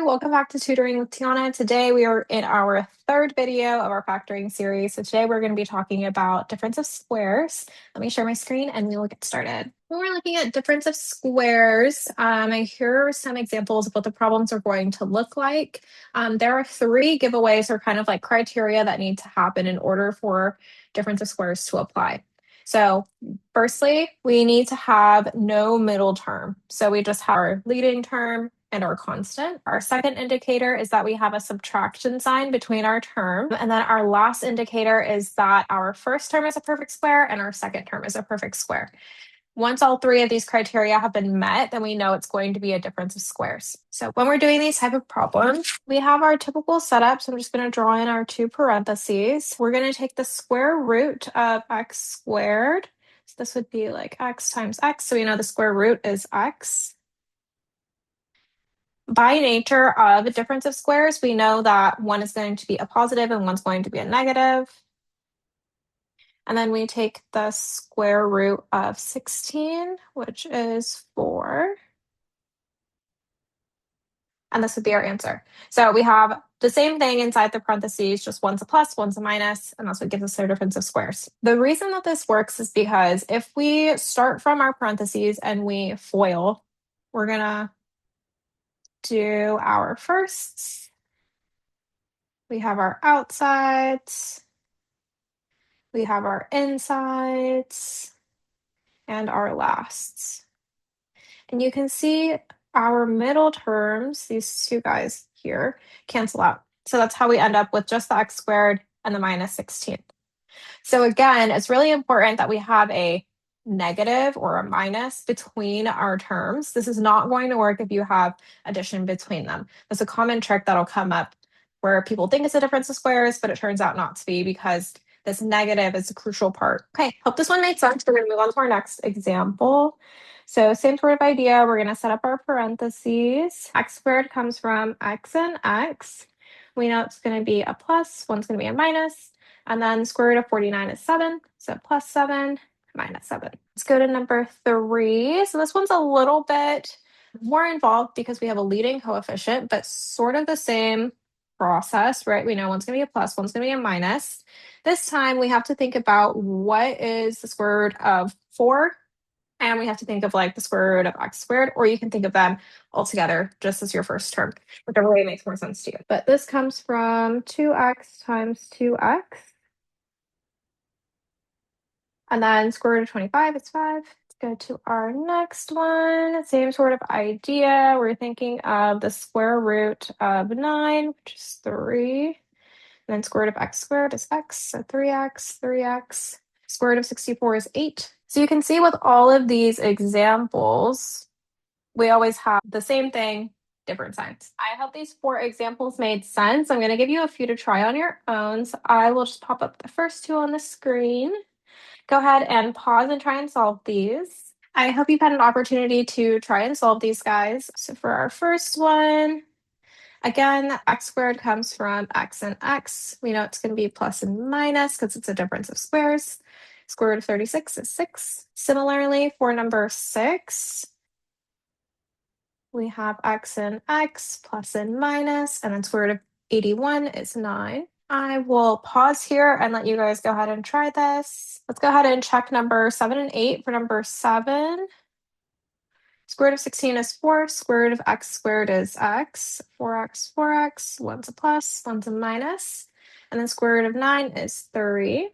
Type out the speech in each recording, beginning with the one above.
welcome back to Tutoring with Tiana. Today we are in our third video of our factoring series. So today we're going to be talking about difference of squares. Let me share my screen and we will get started. When we're looking at difference of squares, here are some examples of what the problems are going to look like. There are three giveaways or kind of like criteria that need to happen in order for difference of squares to apply. So firstly, we need to have no middle term. So we just have our leading term and our constant. Our second indicator is that we have a subtraction sign between our term. And then our last indicator is that our first term is a perfect square and our second term is a perfect square. Once all three of these criteria have been met, then we know it's going to be a difference of squares. So when we're doing these type of problems, we have our typical setup. So I'm just going to draw in our two parentheses. We're going to take the square root of x squared. So this would be like x times x. So we know the square root is x. By nature of a difference of squares, we know that one is going to be a positive and one's going to be a negative. And then we take the square root of 16, which is 4. And this would be our answer. So we have the same thing inside the parentheses, just one's a plus, one's a minus, and that's what gives us our difference of squares. The reason that this works is because if we start from our parentheses and we FOIL, we're going to do our firsts. We have our outsides. We have our insides and our lasts. And you can see our middle terms, these two guys here, cancel out. So that's how we end up with just the x squared and the minus 16. So again, it's really important that we have a negative or a minus between our terms. This is not going to work if you have addition between them. That's a common trick that'll come up where people think it's a difference of squares, but it turns out not to be because this negative is a crucial part. Okay, hope this one made sense. We're going to move on to our next example. So same sort of idea. We're going to set up our parentheses. X squared comes from x and x. We know it's going to be a plus, one's going to be a minus. And then the square root of 49 is 7. So plus 7, minus 7. Let's go to number 3. So this one's a little bit more involved because we have a leading coefficient, but sort of the same process, right? We know one's going to be a plus, one's going to be a minus. This time we have to think about what is the square root of 4. And we have to think of like the square root of x squared, or you can think of them all together just as your first term, whichever way makes more sense to you. But this comes from 2x times 2x. And then square root of 25 is 5. Let's go to our next one. Same sort of idea. We're thinking of the square root of 9, which is 3. And then square root of x squared is x, so 3x, 3x. Square root of 64 is 8. So you can see with all of these examples, we always have the same thing, different signs. I hope these 4 examples made sense. I'm going to give you a few to try on your own. So I will just pop up the first 2 on the screen. Go ahead and pause and try and solve these. I hope you've had an opportunity to try and solve these guys. So for our first one, again, x squared comes from x and x. We know it's going to be plus and minus because it's a difference of squares. Square root of 36 is 6. Similarly, for number 6, we have x and x, plus and minus, and then square root of 81 is 9. I will pause here and let you guys go ahead and try this. Let's go ahead and check number 7 and 8. For number 7, square root of 16 is 4. Square root of x squared is x. 4x, 4x. One's a plus, one's a minus. And then square root of 9 is 3.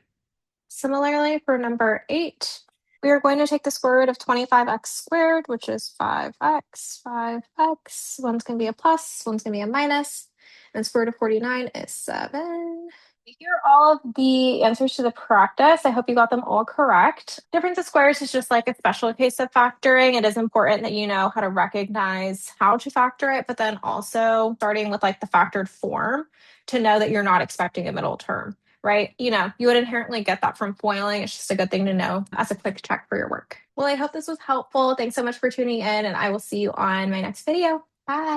Similarly, for number 8, we are going to take the square root of 25x squared, which is 5x, 5x. One's going to be a plus, one's going to be a minus. And square root of 49 is 7. Here are all of the answers to the practice. I hope you got them all correct. Difference of squares is just like a special case of factoring. It is important that you know how to recognize how to factor it, but then also starting with like the factored form to know that you're not expecting a middle term, right? You know, you would inherently get that from FOILing. It's just a good thing to know as a quick check for your work. Well, I hope this was helpful. Thanks so much for tuning in, and I will see you on my next video. Bye.